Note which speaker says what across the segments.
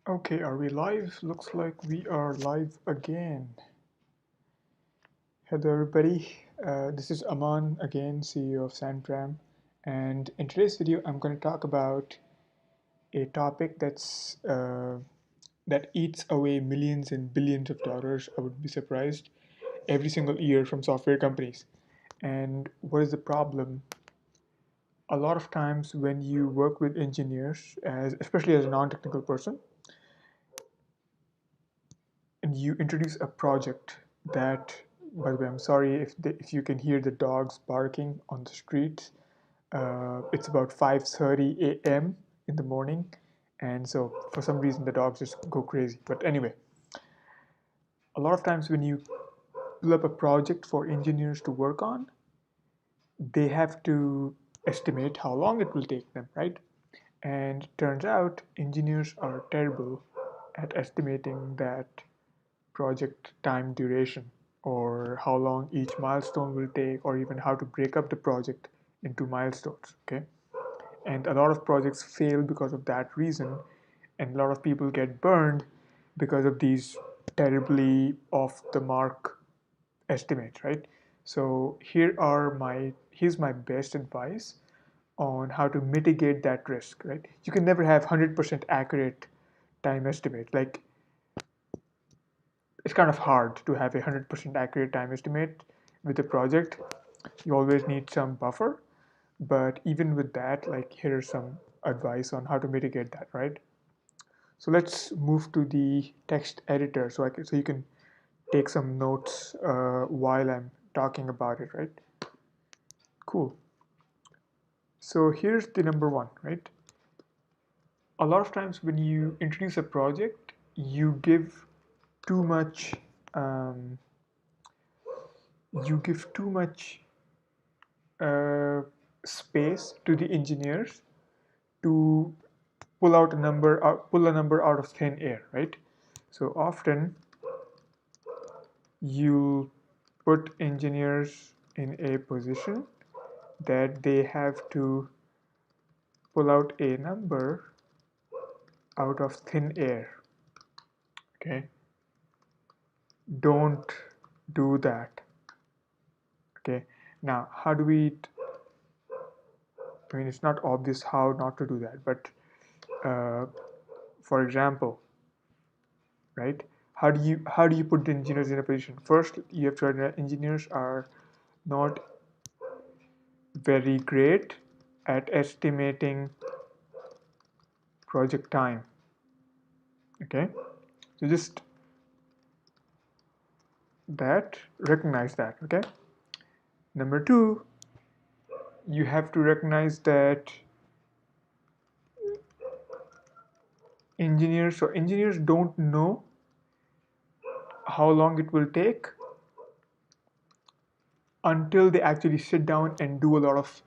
Speaker 1: Okay, are we live? Looks like we are live again. Hello, everybody. This is Aman again, CEO of Sandram. And in today's video, I'm going to talk about a topic that eats away millions and billions of dollars. I would be surprised every single year from software companies. And what is the problem? A lot of times when you work with engineers, especially as a non-technical person, and you introduce a project that, by the way, I'm sorry if you can hear the dogs barking on the streets. It's about 5:30 a.m. in the morning, and so for some reason the dogs just go crazy. But anyway, a lot of times when you pull up a project for engineers to work on, they have to estimate how long it will take them, right? And it turns out engineers are terrible at estimating that project time duration, or how long each milestone will take, or even how to break up the project into milestones. Okay, and a lot of projects fail because of that reason, and a lot of people get burned because of these terribly off the mark estimates, right? So here's my best advice on how to mitigate that risk, right? You can never have 100% accurate time estimate. Like, it's kind of hard to have a 100% accurate time estimate with a project. You always need some buffer, but even with that, like, here's some advice on how to mitigate that, right? So let's move to the text editor so you can take some notes while I'm talking about it, right? Cool. So here's the number one, right? A lot of times when you introduce a project, you give too much um, you give too much uh, space to the engineers to pull a number out of thin air, right? So often you put engineers in a position that they have to pull out a number out of thin air. Okay, don't do that. Okay, now how do we? I mean, it's not obvious how not to do that, but uh, for example, right? How do you put the engineers in a position? First, you have to understand engineers are not very great at estimating project time. Okay, so just recognize that. Okay, number two, you have to recognize that engineers don't know how long it will take until they actually sit down and do a lot of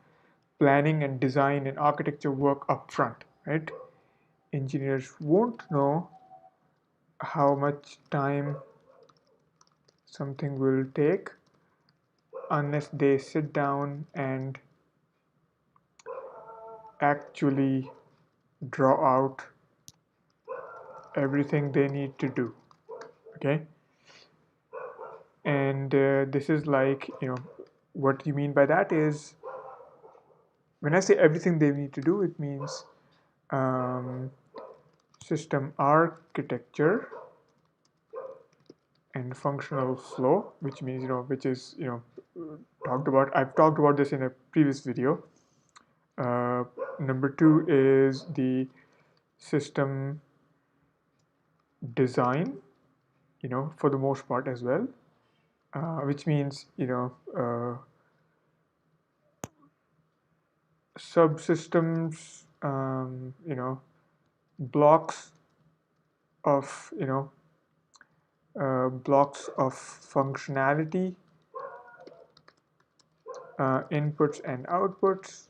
Speaker 1: planning and design and architecture work up front, right? Engineers won't know how much time something will take unless they sit down and actually draw out everything they need to do. Okay, and this is like, what you mean by that is, when I say everything they need to do, it means um, system architecture and functional flow, which means, which is, I've talked about this in a previous video. Number two is the system design, for the most part as well, which means, subsystems, blocks of, blocks of functionality, inputs and outputs,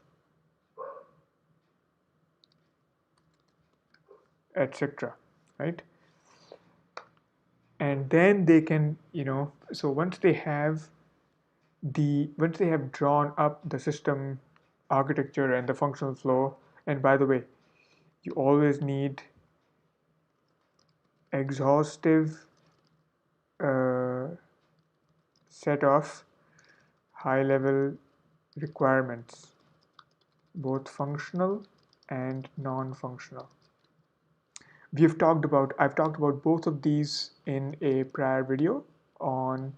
Speaker 1: etc. Right? And then they can, so once they have drawn up the system architecture and the functional flow, and by the way, you always need exhaustive set of high-level requirements, both functional and non-functional. I've talked about both of these in a prior video on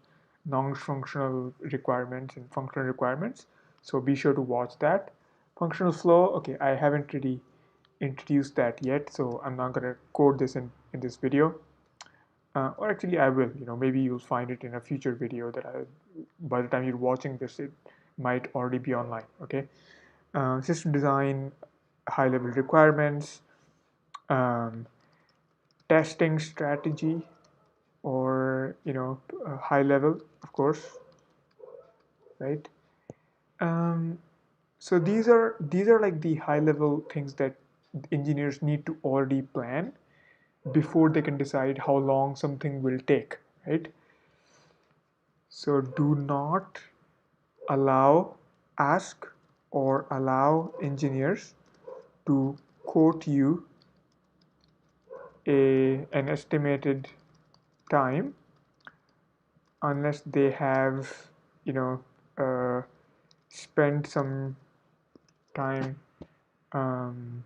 Speaker 1: non-functional requirements and functional requirements. So be sure to watch that. Functional flow, okay, I haven't really introduced that yet, so I'm not gonna code this in this video. Or actually I will, maybe you'll find it in a future video by the time you're watching this, it might already be online, okay? System design, high-level requirements, um, testing strategy, or high level, of course, right? um, so these are like the high level things that engineers need to already plan before they can decide how long something will take, right? So do not allow ask or allow engineers to quote you an estimated time unless they have you know uh, spent some time um,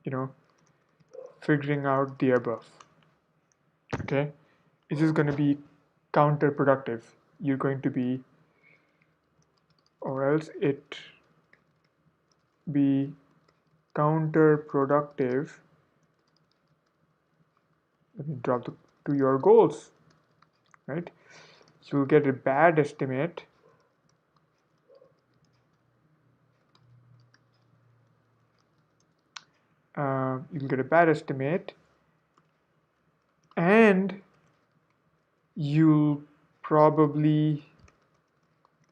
Speaker 1: you know figuring out the above. Okay, it's just going to be counterproductive. You're going to be, or else it be counterproductive. Let me drop to your goals, right? You'll get a bad estimate. You'll get a bad estimate, and you'll probably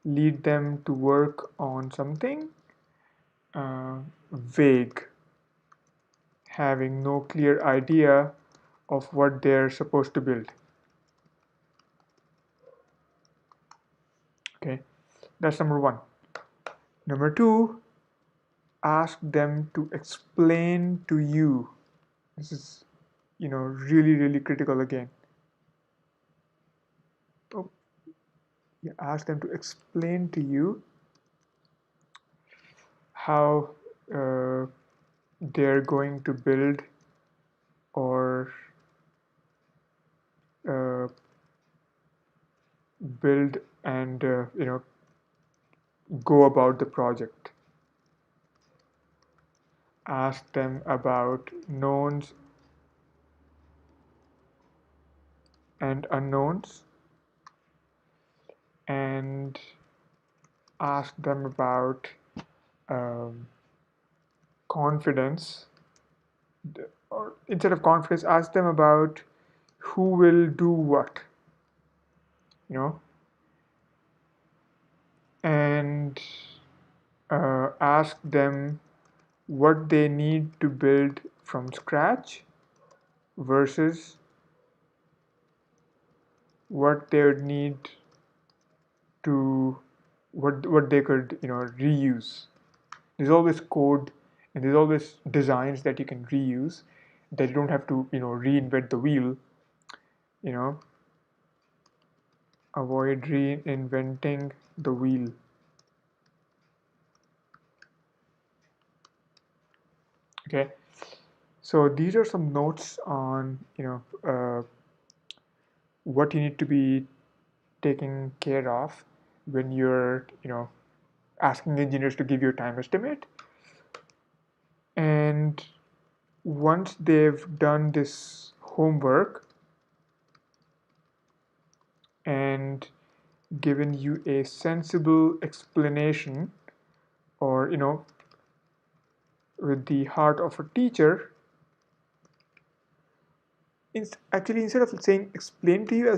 Speaker 1: lead them to work on something vague, having no clear idea of what they're supposed to build. Okay, that's number one. Number two, ask them to explain to you. This is, really, really critical again. Oh, you ask them to explain to you how they're going to build or uh, build and go about the project. Ask them about knowns and unknowns, and ask them about um, confidence, or instead of confidence, ask them about who will do what, you know, and ask them what they need to build from scratch versus what they would need to what they could reuse. There's always code and there's always designs that you can reuse, that you don't have to reinvent the wheel. you know Avoid reinventing the wheel. Okay, so these are some notes on what you need to be taking care of when you're asking engineers to give you a time estimate. And once they've done this homework and given you a sensible explanation, or with the heart of a teacher, actually instead of saying explain to you,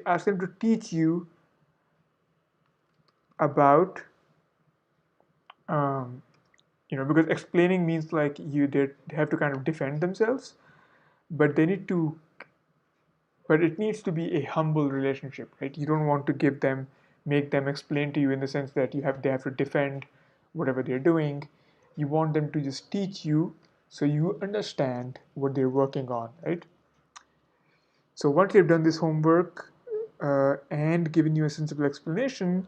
Speaker 1: ask them to teach you about um, because explaining means like they have to kind of defend themselves, but it needs to be a humble relationship, right? You don't want to make them explain to you in the sense that they have to defend whatever they're doing. You want them to just teach you so you understand what they're working on, right? So once you've done this homework and given you a sensible explanation,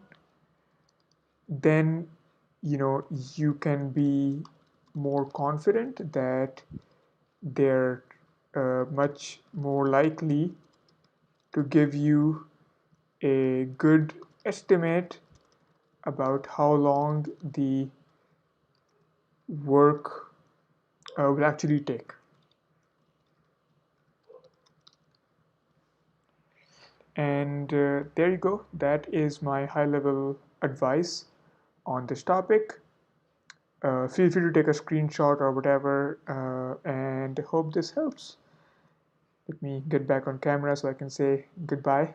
Speaker 1: then you can be more confident that they're much more likely to give you a good estimate about how long the work will actually take. And there you go. That is my high-level advice on this topic. Feel free to take a screenshot or whatever, and hope this helps. Let me get back on camera so I can say goodbye.